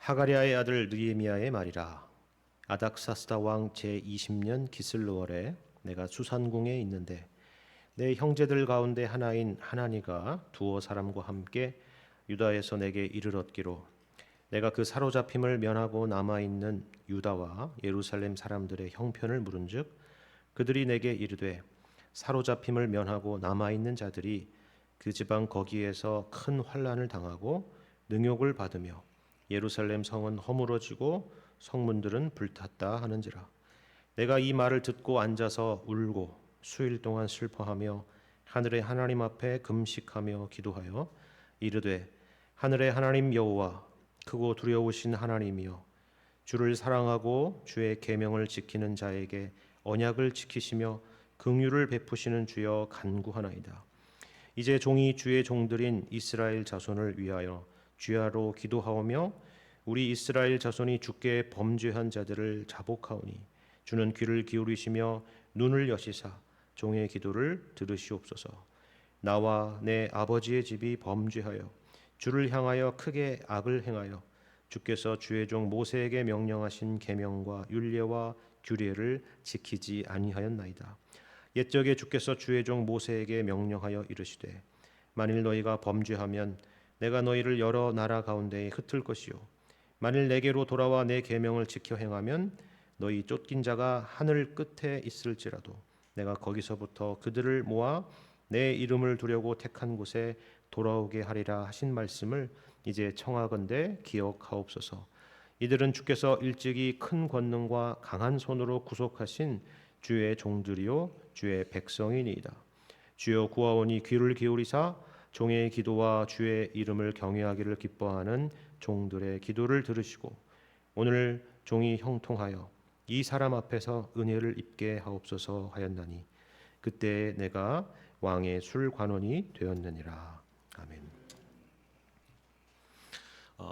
하가랴의 아들 느헤미야의 말이라. 아닥사스다 왕 제20년 기슬월에 내가 수산궁에 있는데 내 형제들 가운데 하나인 하나니가 두어 사람과 함께 유다에서 내게 이르렀기로 내가 그 사로잡힘을 면하고 남아있는 유다와 예루살렘 사람들의 형편을 물은즉 그들이 내게 이르되 사로잡힘을 면하고 남아있는 자들이 그 지방 거기에서 큰 환난을 당하고 능욕을 받으며 예루살렘 성은 허물어지고 성문들은 불탔다 하는지라. 내가 이 말을 듣고 앉아서 울고 수일 동안 슬퍼하며 하늘의 하나님 앞에 금식하며 기도하여 이르되 하늘의 하나님 여호와 크고 두려우신 하나님이여 주를 사랑하고 주의 계명을 지키는 자에게 언약을 지키시며 긍휼을 베푸시는 주여 간구하나이다. 이제 종이 주의 종들인 이스라엘 자손을 위하여 주야로 기도하오며 우리 이스라엘 자손이 주께 범죄한 자들을 자복하오니 주는 귀를 기울이시며 눈을 여시사 종의 기도를 들으시옵소서. 나와 내 아버지의 집이 범죄하여 주를 향하여 크게 악을 행하여 주께서 주의 종 모세에게 명령하신 계명과 율례와 규례를 지키지 아니하였나이다. 옛적에 주께서 주의 종 모세에게 명령하여 이르시되 만일 너희가 범죄하면 내가 너희를 여러 나라 가운데에 흩을 것이요 만일 내게로 돌아와 내 계명을 지켜 행하면 너희 쫓긴 자가 하늘 끝에 있을지라도 내가 거기서부터 그들을 모아 내 이름을 두려고 택한 곳에 돌아오게 하리라 하신 말씀을 이제 청하건대 기억하옵소서. 이들은 주께서 일찍이 큰 권능과 강한 손으로 구속하신 주의 종들이요 주의 백성이니이다. 주여 구하오니 귀를 기울이사 종의 기도와 주의 이름을 경외하기를 기뻐하는 종들의 기도를 들으시고 오늘 종이 형통하여 이 사람 앞에서 은혜를 입게 하옵소서 하였나니 그때 내가 왕의 술관원이 되었느니라. 아멘.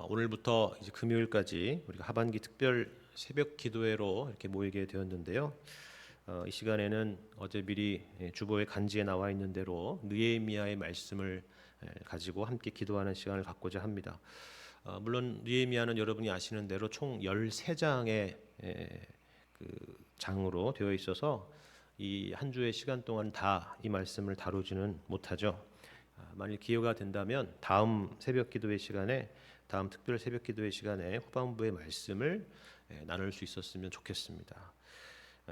오늘부터 이제 금요일까지 우리가 하반기 특별 새벽 기도회로 이렇게 모이게 되었는데요. 이 시간에는 어제 미리 주보의 간지에 나와 있는 대로 느헤미야의 말씀을 가지고 함께 기도하는 시간을 갖고자 합니다. 물론 느헤미야는 여러분이 아시는 대로 총 13장의 그 장으로 되어 있어서 이 한 주의 시간 동안 다 이 말씀을 다루지는 못하죠. 만일 기회가 된다면 다음 새벽 기도회 시간에 다음 특별 새벽 기도회 시간에 후반부의 말씀을 나눌 수 있었으면 좋겠습니다.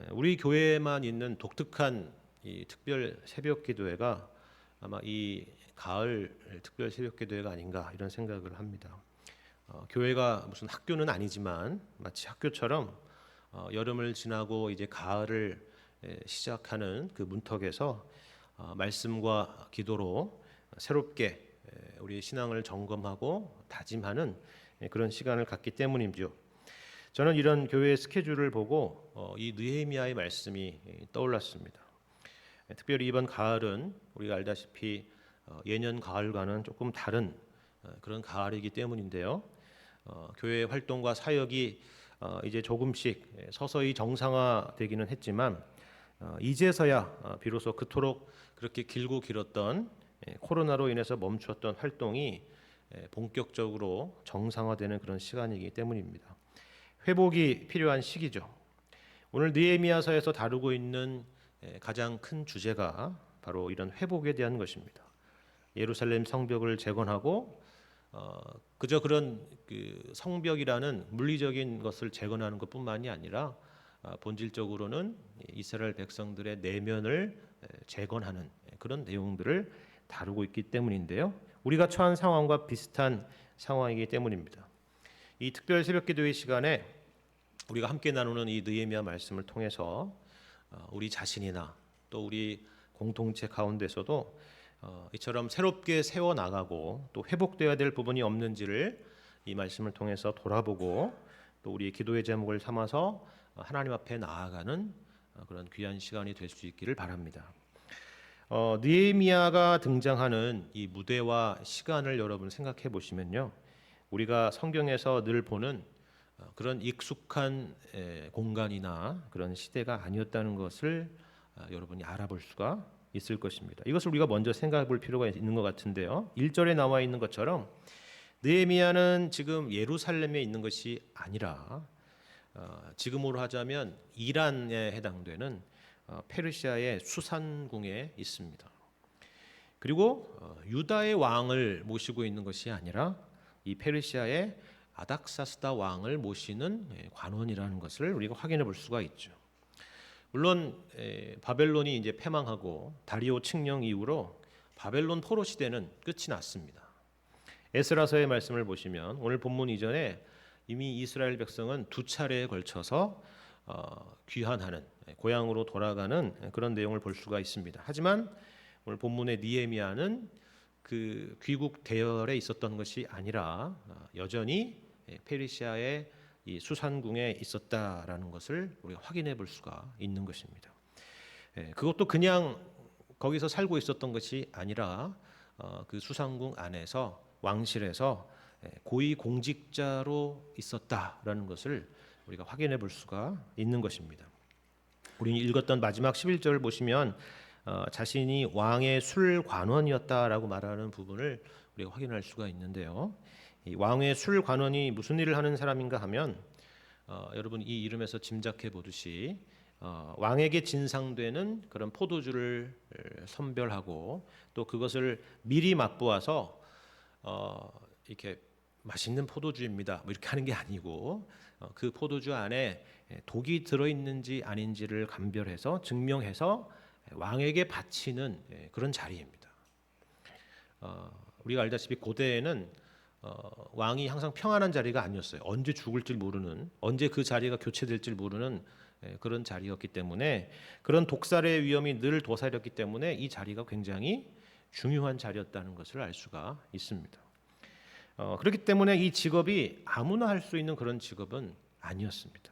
우리 교회에만 있는 독특한 이 특별 새벽 기도회가 아마 이 가을 특별 새벽 기도회가 아닌가 이런 생각을 합니다. 교회가 무슨 학교는 아니지만 마치 학교처럼 여름을 지나고 이제 가을을 시작하는 그 문턱에서 말씀과 기도로 새롭게 우리의 신앙을 점검하고 다짐하는 그런 시간을 갖기 때문이죠. 저는 이런 교회의 스케줄을 보고 이 느헤미야의 말씀이 떠올랐습니다. 특별히 이번 가을은 우리가 알다시피 예년 가을과는 조금 다른 그런 가을이기 때문인데요. 교회의 활동과 사역이 이제 조금씩 서서히 정상화되기는 했지만 이제서야 비로소 그토록 그렇게 길고 길었던 코로나로 인해서 멈추었던 활동이 본격적으로 정상화되는 그런 시간이기 때문입니다. 회복이 필요한 시기죠. 오늘 느헤미야서에서 다루고 있는 가장 큰 주제가 바로 이런 회복에 대한 것입니다. 예루살렘 성벽을 재건하고 그저 그런 그 성벽이라는 물리적인 것을 재건하는 것뿐만이 아니라 본질적으로는 이스라엘 백성들의 내면을 재건하는 그런 내용들을 다루고 있기 때문인데요. 우리가 처한 상황과 비슷한 상황이기 때문입니다. 이 특별 새벽 기도의 시간에 우리가 함께 나누는 이 느헤미야 말씀을 통해서 우리 자신이나 또 우리 공동체 가운데서도 이처럼 새롭게 세워나가고 또 회복되어야 될 부분이 없는지를 이 말씀을 통해서 돌아보고 또 우리의 기도의 제목을 삼아서 하나님 앞에 나아가는 그런 귀한 시간이 될 수 있기를 바랍니다. 느헤미야가 등장하는 이 무대와 시간을 여러분 생각해 보시면요. 우리가 성경에서 늘 보는 그런 익숙한 공간이나 그런 시대가 아니었다는 것을 여러분이 알아볼 수가 있을 것입니다. 이것을 우리가 먼저 생각해 볼 필요가 있는 것 같은데요. 1절에 나와 있는 것처럼 느헤미야는 지금 예루살렘에 있는 것이 아니라 지금으로 하자면 이란에 해당되는 페르시아의 수산궁에 있습니다. 그리고 유다의 왕을 모시고 있는 것이 아니라 이 페르시아의 아닥사스다 왕을 모시는 관원이라는 것을 우리가 확인해 볼 수가 있죠. 물론 바벨론이 이제 패망하고 다리오 칙령 이후로 바벨론 포로 시대는 끝이 났습니다. 에스라서의 말씀을 보시면 오늘 본문 이전에 이미 이스라엘 백성은 두 차례에 걸쳐서 귀환하는, 고향으로 돌아가는 그런 내용을 볼 수가 있습니다. 하지만 오늘 본문의 느헤미야는 그 귀국 대열에 있었던 것이 아니라 여전히 페르시아의 이 수산궁에 있었다라는 것을 우리가 확인해 볼 수가 있는 것입니다. 그것도 그냥 거기서 살고 있었던 것이 아니라 그 수산궁 안에서 왕실에서 고위 공직자로 있었다라는 것을 우리가 확인해 볼 수가 있는 것입니다. 우리 읽었던 마지막 11절을 보시면 자신이 왕의 술관원이었다라고 말하는 부분을 우리가 확인할 수가 있는데요. 이 왕의 술관원이 무슨 일을 하는 사람인가 하면 여러분 이 이름에서 짐작해 보듯이 왕에게 진상되는 그런 포도주를 선별하고 또 그것을 미리 맛보아서 이렇게 맛있는 포도주입니다. 뭐 이렇게 하는 게 아니고 그 포도주 안에 독이 들어있는지 아닌지를 감별해서 증명해서 왕에게 바치는 그런 자리입니다. 우리가 알다시피 고대에는 왕이 항상 평안한 자리가 아니었어요. 언제 죽을지 모르는, 언제 그 자리가 교체될지 모르는 그런 자리였기 때문에 그런 독살의 위험이 늘 도사렸기 때문에 이 자리가 굉장히 중요한 자리였다는 것을 알 수가 있습니다. 그렇기 때문에 이 직업이 아무나 할 수 있는 그런 직업은 아니었습니다.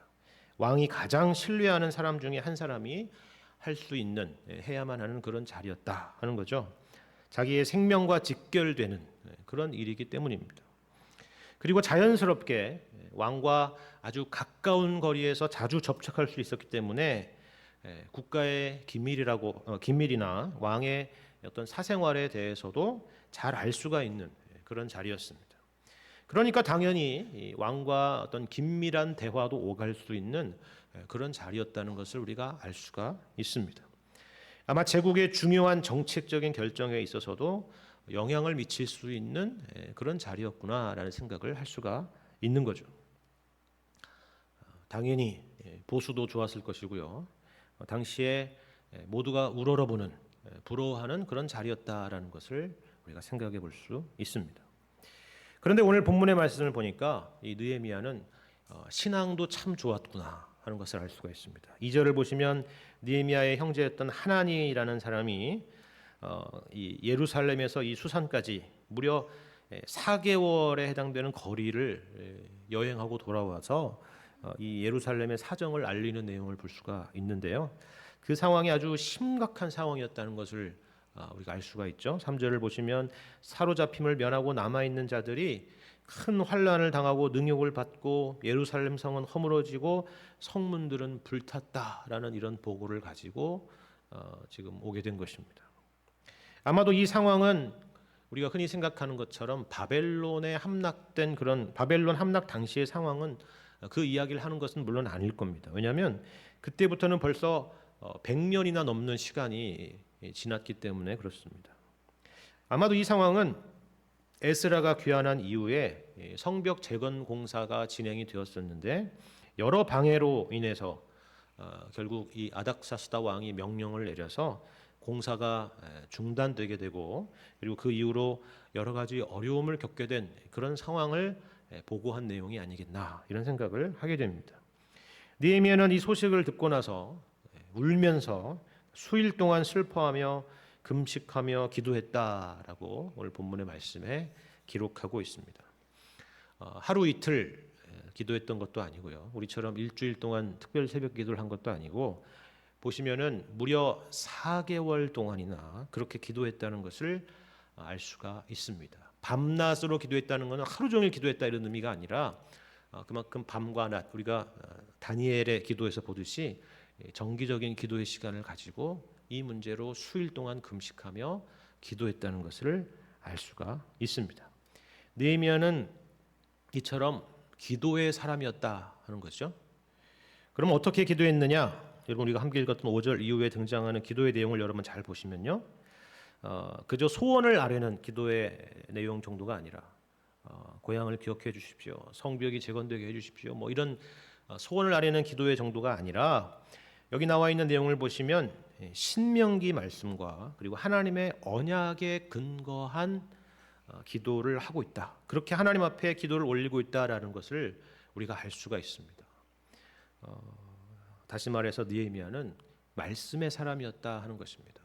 왕이 가장 신뢰하는 사람 중에 한 사람이 할 수 있는, 해야만 하는 그런 자리였다 하는 거죠. 자기의 생명과 직결되는 그런 일이기 때문입니다. 그리고 자연스럽게 왕과 아주 가까운 거리에서 자주 접촉할 수 있었기 때문에 국가의 기밀이나 왕의 어떤 사생활에 대해서도 잘 알 수가 있는 그런 자리였습니다. 그러니까 당연히 왕과 어떤 긴밀한 대화도 오갈 수 있는 그런 자리였다는 것을 우리가 알 수가 있습니다. 아마 제국의 중요한 정책적인 결정에 있어서도 영향을 미칠 수 있는 그런 자리였구나라는 생각을 할 수가 있는 거죠. 당연히 보수도 좋았을 것이고요. 당시에 모두가 우러러보는, 부러워하는 그런 자리였다라는 것을 우리가 생각해 볼 수 있습니다. 그런데 오늘 본문의 말씀을 보니까 이 느헤미야는 신앙도 참 좋았구나 하는 것을 알 수가 있습니다. 2절을 보시면 느헤미야의 형제였던 하나니라는 사람이 이 예루살렘에서 이 수산까지 무려 4개월에 해당되는 거리를 여행하고 돌아와서 이 예루살렘의 사정을 알리는 내용을 볼 수가 있는데요. 그 상황이 아주 심각한 상황이었다는 것을 우리가 알 수가 있죠. 3절을 보시면 사로잡힘을 면하고 남아있는 자들이 큰 환난을 당하고 능욕을 받고 예루살렘 성은 허물어지고 성문들은 불탔다라는 이런 보고를 가지고 지금 오게 된 것입니다. 아마도 이 상황은 우리가 흔히 생각하는 것처럼 바벨론에 함락된 그런 바벨론 함락 당시의 상황은 그 이야기를 하는 것은 물론 아닐 겁니다. 왜냐하면 그때부터는 벌써 100년이나 넘는 시간이 지났기 때문에 그렇습니다. 아마도 이 상황은 에스라가 귀환한 이후에 성벽 재건 공사가 진행이 되었었는데 여러 방해로 인해서 결국 이 아닥사스다 왕이 명령을 내려서 공사가 중단되게 되고 그리고 그 이후로 여러 가지 어려움을 겪게 된 그런 상황을 보고한 내용이 아니겠나 이런 생각을 하게 됩니다. 느헤미야는 이 소식을 듣고 나서 울면서 수일 동안 슬퍼하며 금식하며 기도했다라고 오늘 본문의 말씀에 기록하고 있습니다. 하루 이틀 기도했던 것도 아니고요. 우리처럼 일주일 동안 특별 새벽 기도를 한 것도 아니고 보시면은 무려 4개월 동안이나 그렇게 기도했다는 것을 알 수가 있습니다. 밤낮으로 기도했다는 것은 하루 종일 기도했다 이런 의미가 아니라 그만큼 밤과 낮 우리가 다니엘의 기도에서 보듯이 정기적인 기도의 시간을 가지고 이 문제로 수일 동안 금식하며 기도했다는 것을 알 수가 있습니다. 느헤미야는 이처럼 기도의 사람이었다 하는 거죠. 그럼 어떻게 기도했느냐? 여러분 우리가 함께 읽었던 5절 이후에 등장하는 기도의 내용을 여러분 잘 보시면요. 그저 소원을 아뢰는 기도의 내용 정도가 아니라 고향을 기억해 주십시오. 성벽이 재건되게 해 주십시오. 뭐 이런 소원을 아뢰는 기도의 정도가 아니라 여기 나와 있는 내용을 보시면 신명기 말씀과 그리고 하나님의 언약에 근거한 기도를 하고 있다. 그렇게 하나님 앞에 기도를 올리고 있다라는 것을 우리가 알 수가 있습니다. 다시 말해서 느헤미야는 말씀의 사람이었다 하는 것입니다.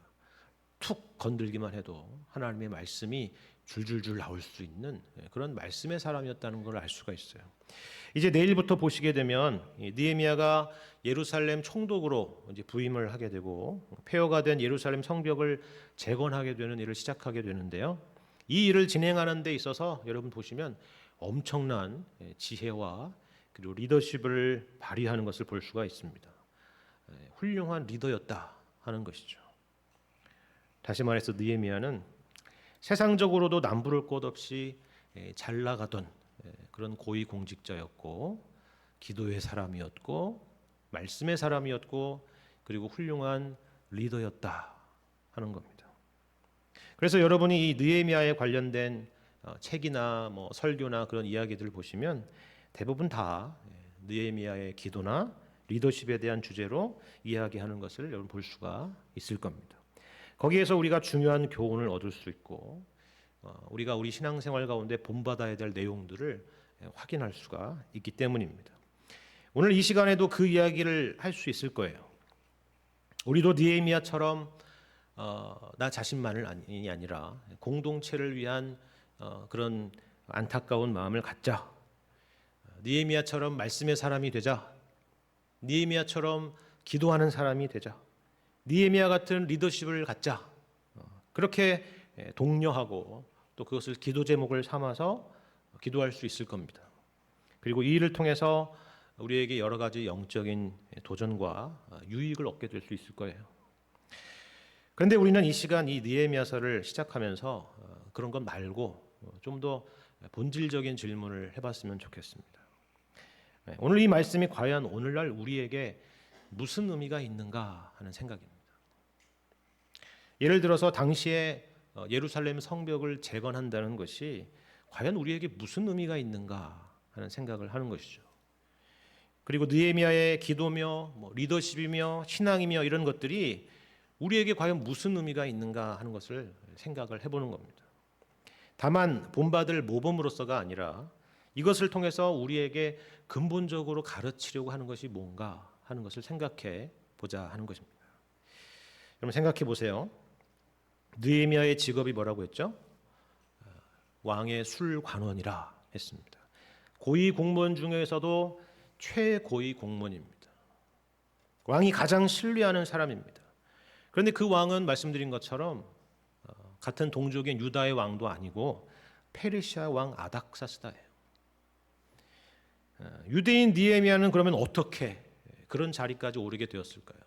툭 건들기만 해도 하나님의 말씀이 줄줄줄 나올 수 있는 그런 말씀의 사람이었다는 걸 알 수가 있어요. 이제 내일부터 보시게 되면 느헤미야가 예루살렘 총독으로 이제 부임을 하게 되고 폐허가 된 예루살렘 성벽을 재건하게 되는 일을 시작하게 되는데요. 이 일을 진행하는 데 있어서 여러분 보시면 엄청난 지혜와 그리고 리더십을 발휘하는 것을 볼 수가 있습니다. 훌륭한 리더였다 하는 것이죠. 다시 말해서 느헤미야는 세상적으로도 남부를 것 없이 잘 나가던 그런 고위공직자였고 기도의 사람이었고 말씀의 사람이었고 그리고 훌륭한 리더였다 하는 겁니다. 그래서 여러분이 이 느헤미야에 관련된 책이나 뭐 설교나 그런 이야기들을 보시면 대부분 다 느헤미야의 기도나 리더십에 대한 주제로 이야기하는 것을 여러분 볼 수가 있을 겁니다. 거기에서 우리가 중요한 교훈을 얻을 수 있고 우리가 우리 신앙생활 가운데 본받아야 될 내용들을 확인할 수가 있기 때문입니다. 오늘 이 시간에도 그 이야기를 할 수 있을 거예요. 우리도 느헤미야처럼 나 자신만이 아니라 공동체를 위한 그런 안타까운 마음을 갖자. 느헤미야처럼 말씀의 사람이 되자. 느헤미야처럼 기도하는 사람이 되자. 느헤미야 같은 리더십을 갖자. 그렇게 독려하고 또 그것을 기도 제목을 삼아서 기도할 수 있을 겁니다. 그리고 이 일을 통해서 우리에게 여러 가지 영적인 도전과 유익을 얻게 될 수 있을 거예요. 그런데 우리는 이 시간 이 느헤미야서를 시작하면서 그런 것 말고 좀 더 본질적인 질문을 해봤으면 좋겠습니다. 오늘 이 말씀이 과연 오늘날 우리에게 무슨 의미가 있는가 하는 생각입니다. 예를 들어서 당시에 예루살렘 성벽을 재건한다는 것이 과연 우리에게 무슨 의미가 있는가 하는 생각을 하는 것이죠. 그리고 느헤미야의 기도며 리더십이며 신앙이며 이런 것들이 우리에게 과연 무슨 의미가 있는가 하는 것을 생각을 해보는 겁니다. 다만 본받을 모범으로서가 아니라 이것을 통해서 우리에게 근본적으로 가르치려고 하는 것이 뭔가 하는 것을 생각해 보자 하는 것입니다. 여러분 생각해 보세요. 느헤미야의 직업이 뭐라고 했죠? 왕의 술관원이라 했습니다. 고위 공무원 중에서도 최고위 공무원입니다. 왕이 가장 신뢰하는 사람입니다. 그런데 그 왕은 말씀드린 것처럼 같은 동족인 유다의 왕도 아니고 페르시아 왕 아닥사스다예요. 유대인 느헤미야는 그러면 어떻게 그런 자리까지 오르게 되었을까요?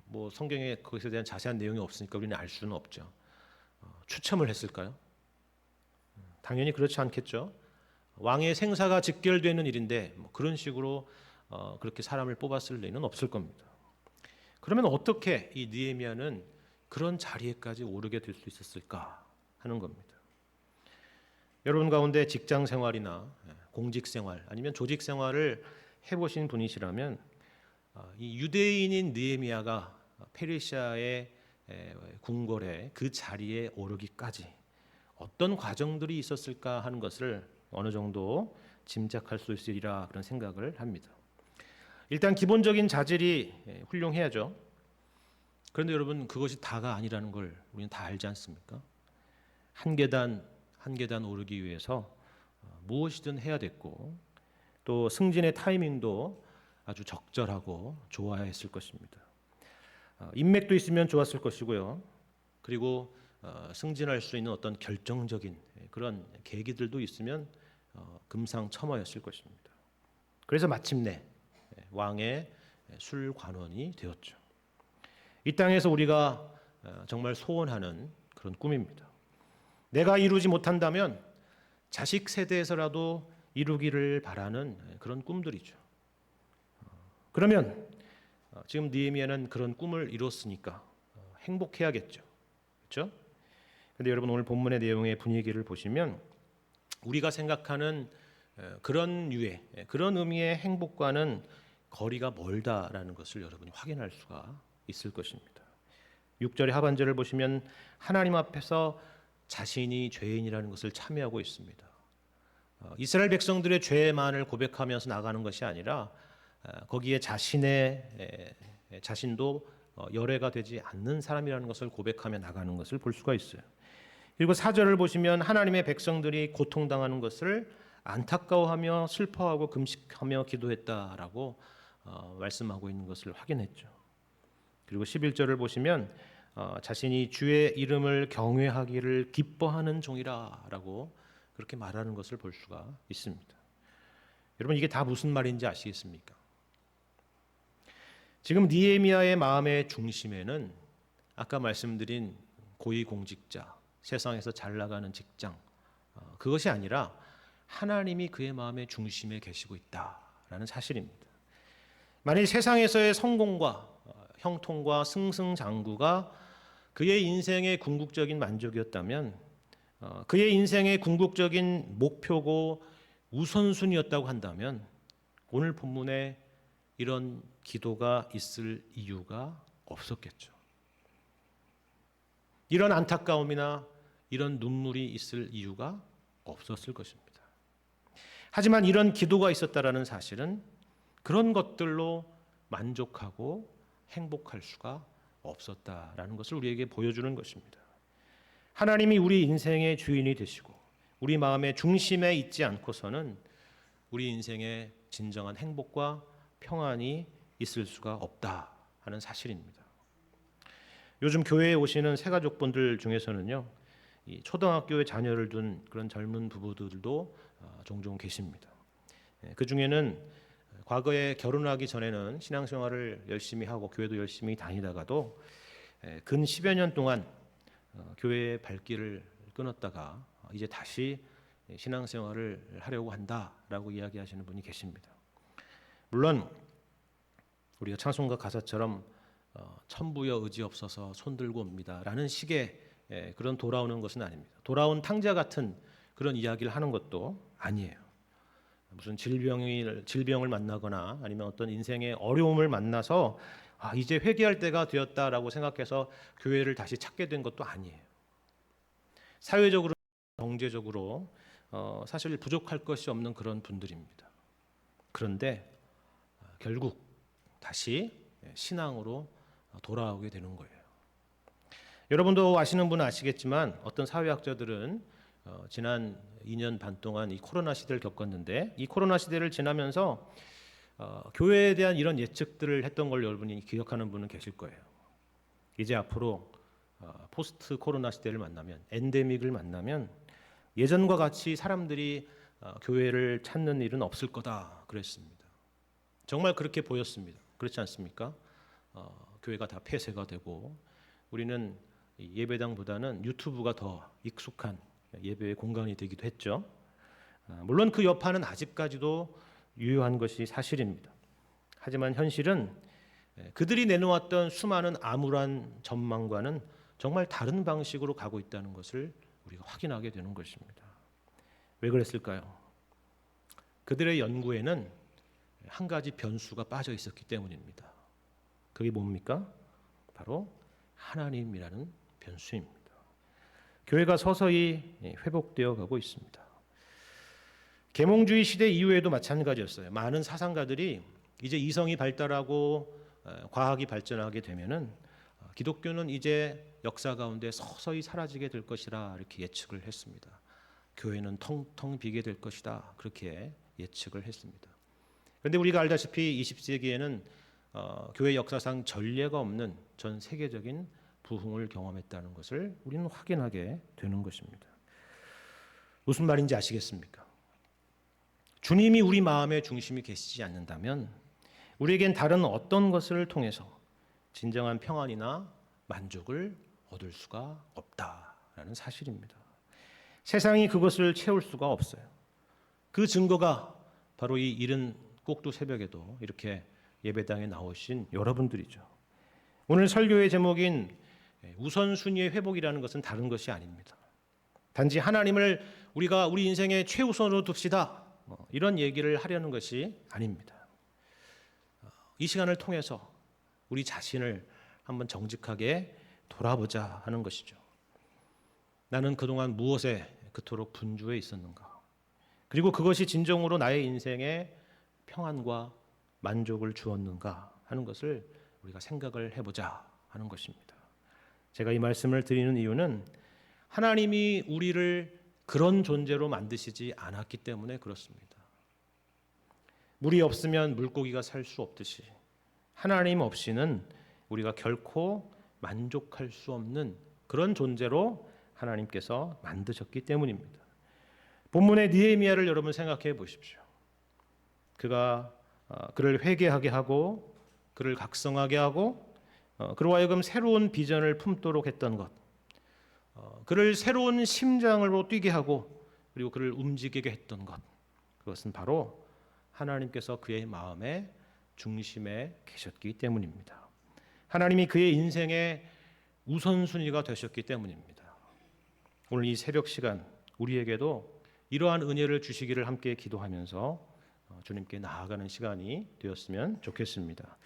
뭐 성경에 그것에 대한 자세한 내용이 없으니까 우리는 알 수는 없죠. 추첨을 했을까요? 당연히 그렇지 않겠죠. 왕의 생사가 직결되는 일인데 그런 식으로 그렇게 사람을 뽑았을 리는 없을 겁니다. 그러면 어떻게 이 느헤미야는 그런 자리에까지 오르게 될 수 있었을까 하는 겁니다. 여러분 가운데 직장 생활이나 공직 생활 아니면 조직 생활을 해보신 분이시라면 이 유대인인 느헤미야가 페르시아의 궁궐에 그 자리에 오르기까지 어떤 과정들이 있었을까 하는 것을 어느 정도 짐작할 수 있으리라 그런 생각을 합니다. 일단 기본적인 자질이 훌륭해야죠. 그런데 여러분 그것이 다가 아니라는 걸 우리는 다 알지 않습니까? 한 계단 한 계단 오르기 위해서 무엇이든 해야 됐고 또 승진의 타이밍도 아주 적절하고 좋아야 했을 것입니다. 인맥도 있으면 좋았을 것이고요. 그리고 승진할 수 있는 어떤 결정적인 그런 계기들도 있으면 금상첨화였을 것입니다. 그래서 마침내 왕의 술관원이 되었죠. 이 땅에서 우리가 정말 소원하는 그런 꿈입니다. 내가 이루지 못한다면 자식 세대에서라도 이루기를 바라는 그런 꿈들이죠. 그러면 지금 느헤미야는 그런 꿈을 이뤘으니까 행복해야겠죠. 그렇죠? 근데 여러분 오늘 본문의 내용의 분위기를 보시면 우리가 생각하는 그런 유의, 그런 의미의 행복과는 거리가 멀다라는 것을 여러분이 확인할 수가 있을 것입니다. 6절의 하반절을 보시면 하나님 앞에서 자신이 죄인이라는 것을 참여하고 있습니다. 이스라엘 백성들의 죄만을 고백하면서 나가는 것이 아니라 거기에 자신도 열애가 되지 않는 사람이라는 것을 고백하며 나가는 것을 볼 수가 있어요. 그리고 4절을 보시면 하나님의 백성들이 고통당하는 것을 안타까워하며 슬퍼하고 금식하며 기도했다라고 말씀하고 있는 것을 확인했죠. 그리고 11절을 보시면 자신이 주의 이름을 경외하기를 기뻐하는 종이라라고 그렇게 말하는 것을 볼 수가 있습니다. 여러분 이게 다 무슨 말인지 아시겠습니까? 지금 느헤미야의 마음의 중심에는 아까 말씀드린 고위공직자, 세상에서 잘 나가는 직장, 그것이 아니라 하나님이 그의 마음의 중심에 계시고 있다라는 사실입니다. 만일 세상에서의 성공과 형통과 승승장구가 그의 인생의 궁극적인 만족이었다면, 그의 인생의 궁극적인 목표고 우선순위였다고 한다면 오늘 본문에 이런 기도가 있을 이유가 없었겠죠. 이런 안타까움이나 이런 눈물이 있을 이유가 없었을 것입니다. 하지만 이런 기도가 있었다라는 사실은 그런 것들로 만족하고 행복할 수가 없었다라는 것을 우리에게 보여주는 것입니다. 하나님이 우리 인생의 주인이 되시고 우리 마음의 중심에 있지 않고서는 우리 인생의 진정한 행복과 평안이 있을 수가 없다 하는 사실입니다. 요즘 교회에 오시는 새가족분들 중에서는요, 이 초등학교에 자녀를 둔 그런 젊은 부부들도 종종 계십니다. 그 중에는 과거에 결혼하기 전에는 신앙생활을 열심히 하고 교회도 열심히 다니다가도 근 10여 년 동안 교회의 발길을 끊었다가 이제 다시 신앙생활을 하려고 한다라고 이야기하시는 분이 계십니다. 물론 우리가 찬송가 가사처럼 천부여 의지 없어서 손들고 옵니다라는 식의 그런 돌아오는 것은 아닙니다. 돌아온 탕자 같은 그런 이야기를 하는 것도 아니에요. 무슨 질병을 만나거나 아니면 어떤 인생의 어려움을 만나서 이제 회개할 때가 되었다라고 생각해서 교회를 다시 찾게 된 것도 아니에요. 사회적으로 경제적으로 사실 부족할 것이 없는 그런 분들입니다. 그런데 결국 다시 신앙으로 돌아오게 되는 거예요. 여러분도 아시는 분은 아시겠지만 어떤 사회학자들은 지난 2년 반 동안 이 코로나 시대를 겪었는데 이 코로나 시대를 지나면서 교회에 대한 이런 예측들을 했던 걸 여러분이 기억하는 분은 계실 거예요. 이제 앞으로 포스트 코로나 시대를 만나면 엔데믹을 만나면 예전과 같이 사람들이 교회를 찾는 일은 없을 거다 그랬습니다. 정말 그렇게 보였습니다. 그렇지 않습니까? 교회가 다 폐쇄가 되고 우리는 예배당보다는 유튜브가 더 익숙한 예배의 공간이 되기도 했죠. 물론 그 여파는 아직까지도 유효한 것이 사실입니다. 하지만 현실은 그들이 내놓았던 수많은 암울한 전망과는 정말 다른 방식으로 가고 있다는 것을 우리가 확인하게 되는 것입니다. 왜 그랬을까요? 그들의 연구에는 한 가지 변수가 빠져 있었기 때문입니다. 그게 뭡니까? 바로 하나님이라는 변수입니다. 교회가 서서히 회복되어 가고 있습니다. 계몽주의 시대 이후에도 마찬가지였어요. 많은 사상가들이 이제 이성이 발달하고 과학이 발전하게 되면은 기독교는 이제 역사 가운데 서서히 사라지게 될 것이라 이렇게 예측을 했습니다. 교회는 텅텅 비게 될 것이다 그렇게 예측을 했습니다. 그런데 우리가 알다시피 20세기에는 교회 역사상 전례가 없는 전 세계적인 부흥을 경험했다는 것을 우리는 확인하게 되는 것입니다. 무슨 말인지 아시겠습니까? 주님이 우리 마음의 중심이 계시지 않는다면 우리에겐 다른 어떤 것을 통해서 진정한 평안이나 만족을 얻을 수가 없다라는 사실입니다. 세상이 그것을 채울 수가 없어요. 그 증거가 바로 이 이른 꼭두 새벽에도 이렇게 예배당에 나오신 여러분들이죠. 오늘 설교의 제목인 우선순위의 회복이라는 것은 다른 것이 아닙니다. 단지 하나님을 우리가 우리 인생의 최우선으로 둡시다, 이런 얘기를 하려는 것이 아닙니다. 이 시간을 통해서 우리 자신을 한번 정직하게 돌아보자 하는 것이죠. 나는 그동안 무엇에 그토록 분주해 있었는가? 그리고 그것이 진정으로 나의 인생에 평안과 만족을 주었는가 하는 것을 우리가 생각을 해보자 하는 것입니다. 제가 이 말씀을 드리는 이유는 하나님이 우리를 그런 존재로 만드시지 않았기 때문에 그렇습니다. 물이 없으면 물고기가 살 수 없듯이 하나님 없이는 우리가 결코 만족할 수 없는 그런 존재로 하나님께서 만드셨기 때문입니다. 본문의 느헤미야를 여러분 생각해 보십시오. 그가 그를 회개하게 하고 그를 각성하게 하고 그로 하여금 새로운 비전을 품도록 했던 것, 그를 새로운 심장으로 뛰게 하고 그리고 그를 움직이게 했던 것, 그것은 바로 하나님께서 그의 마음의 중심에 계셨기 때문입니다. 하나님이 그의 인생의 우선순위가 되셨기 때문입니다. 오늘 이 새벽 시간 우리에게도 이러한 은혜를 주시기를 함께 기도하면서 주님께 나아가는 시간이 되었으면 좋겠습니다.